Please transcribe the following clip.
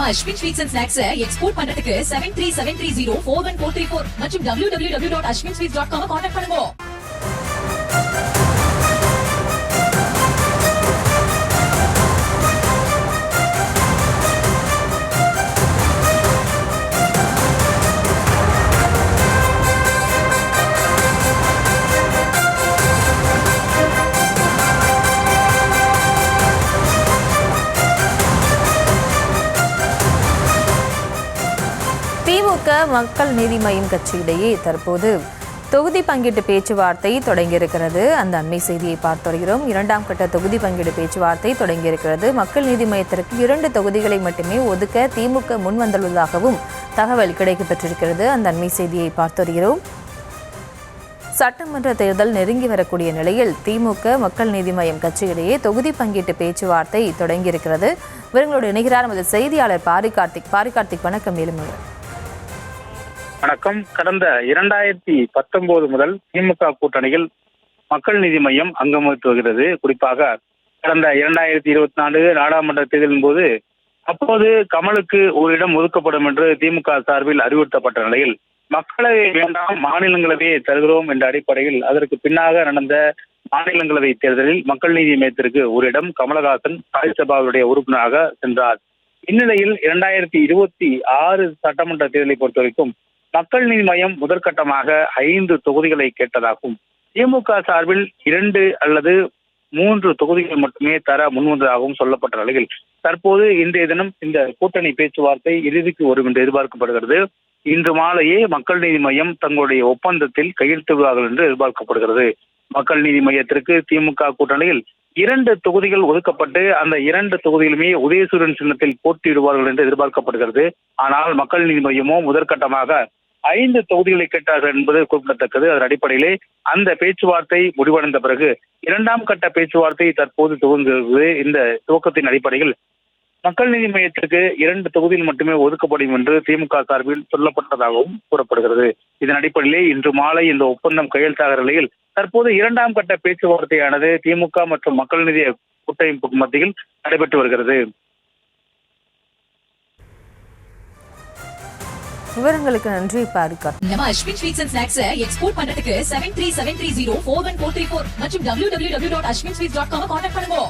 நம்ம Ashwin sweets and snacks export பண்றதுக்கு 7373041434 மற்றும் www.ashwinsweets.com கான்டாக்ட் பண்ணுங்க. திமுக மக்கள் நீதி மய்யம் கட்சியிடையே தற்போது தொகுதி பங்கீட்டு பேச்சுவார்த்தை தொடங்கியிருக்கிறது. அந்த அண்மை செய்தியை பார்த்து வருகிறோம். 2ஆம் கட்ட தொகுதி பங்கீடு பேச்சுவார்த்தை தொடங்கியிருக்கிறது. மக்கள் நீதி மய்யத்திற்கு 2 தொகுதிகளை மட்டுமே ஒதுக்க திமுக முன்வந்துள்ளதாகவும் தகவல் கிடைக்கப்பெற்றிருக்கிறது. அந்த அண்மை செய்தியை பார்த்து வருகிறோம். சட்டமன்ற தேர்தல் நெருங்கி வரக்கூடிய நிலையில் திமுக மக்கள் நீதி மய்யம் கட்சியிடையே தொகுதி பங்கீட்டு பேச்சுவார்த்தை தொடங்கியிருக்கிறது. இவர்களோடு இணைகிறார் நமது செய்தியாளர் பாரிகார்த்திக். வணக்கம். மேலும் வணக்கம். கடந்த 2019 முதல் திமுக கூட்டணியில் மக்கள் நீதி மய்யம் அங்கம் வகித்து வருகிறது. குறிப்பாக கடந்த 2024 நாடாளுமன்ற தேர்தலின் போது அப்போது கமலுக்கு ஒரு இடம் ஒதுக்கப்படும் என்று திமுக சார்பில் அறிவுறுத்தப்பட்ட நிலையில் மக்களவை வேண்டாம் மாநிலங்களவையை தருகிறோம் என்ற அடிப்படையில் அதற்கு பின்னாக நடந்த மாநிலங்களவை தேர்தலில் மக்கள் நீதி மய்யத்திற்கு ஒரு இடம் கமலஹாசன் ராஜ்யசபாவுடைய உறுப்பினராக சென்றார். இந்நிலையில் 2026 சட்டமன்ற தேர்தலை பொறுத்த வரைக்கும் மக்கள் நீதி மய்யம் முதற்கட்டமாக 5 தொகுதிகளை கேட்டதாகவும் திமுக சார்பில் 2 அல்லது 3 தொகுதிகள் மட்டுமே தர முன்வந்ததாகவும் சொல்லப்பட்ட நிலையில் தற்போது இன்றைய தினம் இந்த கூட்டணி பேச்சுவார்த்தை இறுதிக்கு வரும் என்று எதிர்பார்க்கப்படுகிறது. இன்று மாலையே மக்கள் நீதி மய்யம் தங்களுடைய ஒப்பந்தத்தில் கையெழுத்திடுவார்கள் என்று எதிர்பார்க்கப்படுகிறது. மக்கள் நீதி மய்யத்திற்கு திமுக கூட்டணியில் 2 தொகுதிகள் ஒதுக்கப்பட்டு அந்த 2 தொகுதிகளுமே உதயசூரன் சின்னத்தில் போட்டியிடுவார்கள் என்று எதிர்பார்க்கப்படுகிறது. ஆனால் மக்கள் நீதி மய்யமோ முதற்கட்டமாக 5 தொகுதிகளை கேட்டார்கள் என்பது குறிப்பிடத்தக்கது. அதன் அடிப்படையிலே அந்த பேச்சுவார்த்தை முடிவடைந்த பிறகு 2ஆம் கட்ட பேச்சுவார்த்தை தற்போது துவங்குகிறது. இந்த துவக்கத்தின் அடிப்படையில் மக்கள் நீதி மய்யத்திற்கு 2 தொகுதியில் மட்டுமே ஒதுக்கப்படும் என்று திமுக சார்பில் சொல்லப்பட்டதாகவும் கூறப்படுகிறது. இதன் அடிப்படையிலே இன்று மாலை இந்த ஒப்பந்தம் கையெழுத்தாகிற நிலையில் தற்போது 2ஆம் கட்ட பேச்சுவார்த்தையானது திமுக மற்றும் மக்கள் நீதி கூட்டமைப்பு மத்தியில் நடைபெற்று வருகிறது. விவரங்களுக்கு நன்றி பாரிகார்த்திக். நம்ம Ashwin sweets and snacks export பண்றதுக்கு 7373041434 மற்றும் www.ashwinsweets.com கான்டாக்ட் பண்ணுங்க.